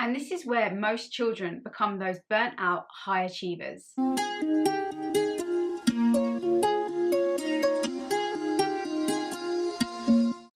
And this is where most children become those burnt out high achievers.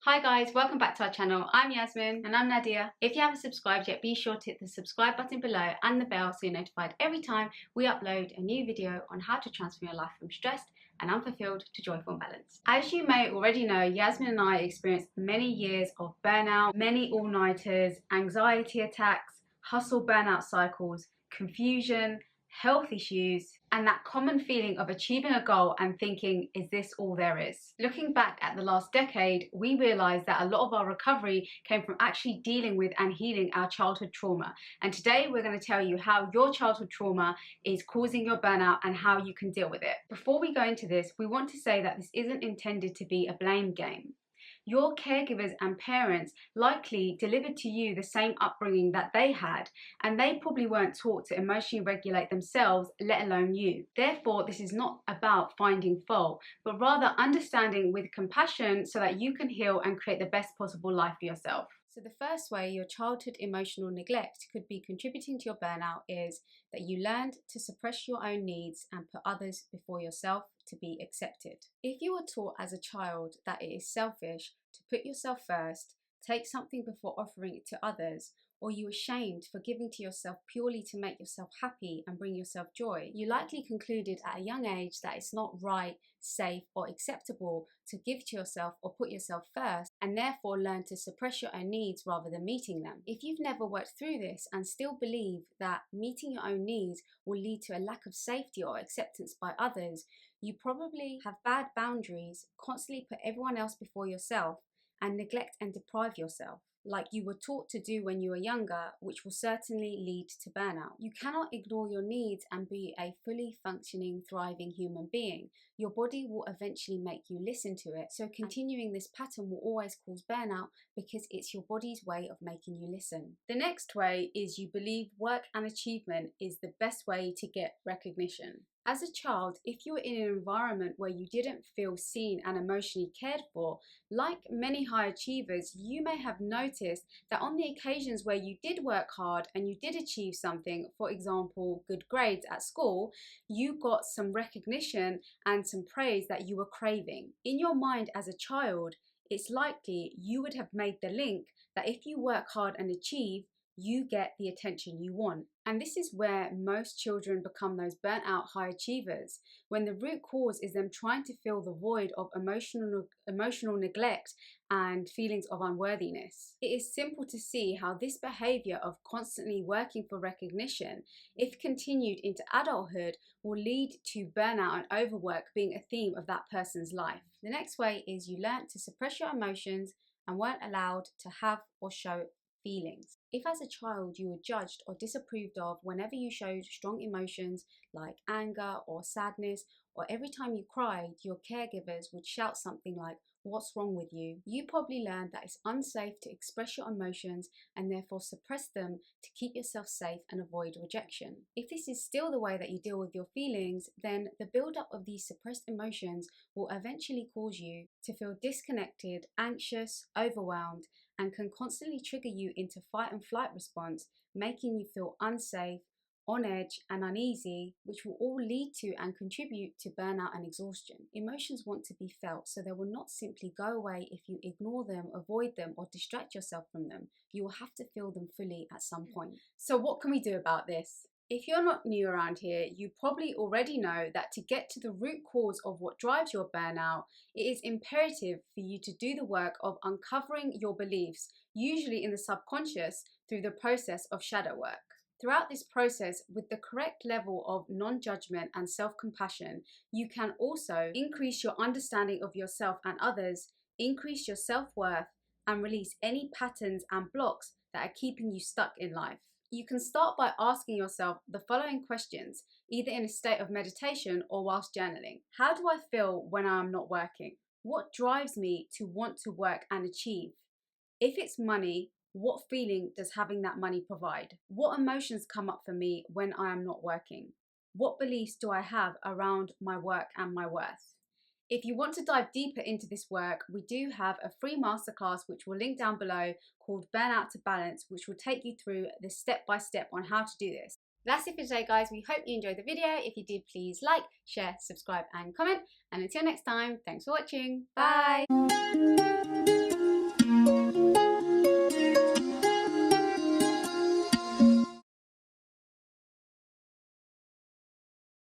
Hi guys, welcome back to our channel. I'm Yasmin. And I'm Nadia. If you haven't subscribed yet, be sure to hit the subscribe button below and the bell so you're notified every time we upload a new video on how to transform your life from stressed and unfulfilled to joyful and balanced. As you may already know, Yasmin and I experienced many years of burnout, many all-nighters, anxiety attacks, hustle burnout cycles, confusion, health issues, and that common feeling of achieving a goal and thinking, is this all there is? Looking back at the last decade, we realized that a lot of our recovery came from actually dealing with and healing our childhood trauma. And today we're going to tell you how your childhood trauma is causing your burnout and how you can deal with it. Before we go into this, we want to say that this isn't intended to be a blame game. Your caregivers and parents likely delivered to you the same upbringing that they had, and they probably weren't taught to emotionally regulate themselves, let alone you. Therefore, this is not about finding fault, but rather understanding with compassion so that you can heal and create the best possible life for yourself. So the first way your childhood emotional neglect could be contributing to your burnout is that you learned to suppress your own needs and put others before yourself to be accepted. If you were taught as a child that it is selfish to put yourself first, take something before offering it to others, or you were shamed for giving to yourself purely to make yourself happy and bring yourself joy, you likely concluded at a young age that it's not right, safe, or acceptable to give to yourself or put yourself first, and therefore learn to suppress your own needs rather than meeting them. If you've never worked through this and still believe that meeting your own needs will lead to a lack of safety or acceptance by others, you probably have bad boundaries, constantly put everyone else before yourself, and neglect and deprive yourself, like you were taught to do when you were younger, which will certainly lead to burnout. You cannot ignore your needs and be a fully functioning, thriving human being. Your body will eventually make you listen to it, so continuing this pattern will always cause burnout because it's your body's way of making you listen. The next way is you believe work and achievement is the best way to get recognition. As a child, if you were in an environment where you didn't feel seen and emotionally cared for, like many high achievers, you may have noticed that on the occasions where you did work hard and you did achieve something, for example, good grades at school, you got some recognition and some praise that you were craving. In your mind as a child, it's likely you would have made the link that if you work hard and achieve, you get the attention you want. And this is where most children become those burnt out high achievers, when the root cause is them trying to fill the void of emotional neglect and feelings of unworthiness. It is simple to see how this behavior of constantly working for recognition, if continued into adulthood, will lead to burnout and overwork being a theme of that person's life. The next way is you learn to suppress your emotions and weren't allowed to have or show feelings. If as a child you were judged or disapproved of whenever you showed strong emotions like anger or sadness, or every time you cried, your caregivers would shout something like, "What's wrong with you?" You probably learned that it's unsafe to express your emotions and therefore suppress them to keep yourself safe and avoid rejection. If this is still the way that you deal with your feelings, then the buildup of these suppressed emotions will eventually cause you to feel disconnected, anxious, overwhelmed, and can constantly trigger you into fight and flight response, making you feel unsafe, on edge, and uneasy, which will all lead to and contribute to burnout and exhaustion. Emotions want to be felt, so they will not simply go away if you ignore them, avoid them, or distract yourself from them. You will have to feel them fully at some point. So what can we do about this? If you're not new around here, you probably already know that to get to the root cause of what drives your burnout, it is imperative for you to do the work of uncovering your beliefs, usually in the subconscious, through the process of shadow work. Throughout this process, with the correct level of non-judgment and self-compassion, you can also increase your understanding of yourself and others, increase your self-worth, and release any patterns and blocks that are keeping you stuck in life. You can start by asking yourself the following questions, either in a state of meditation or whilst journaling. How do I feel when I am not working? What drives me to want to work and achieve? If it's money, what feeling does having that money provide? What emotions come up for me when I am not working? What beliefs do I have around my work and my worth? If you want to dive deeper into this work, we do have a free masterclass which we'll link down below called Burnout to Balance, which will take you through the step-by-step on how to do this. That's it for today, guys. We hope you enjoyed the video. If you did, please like, share, subscribe and comment. And until next time, thanks for watching. Bye!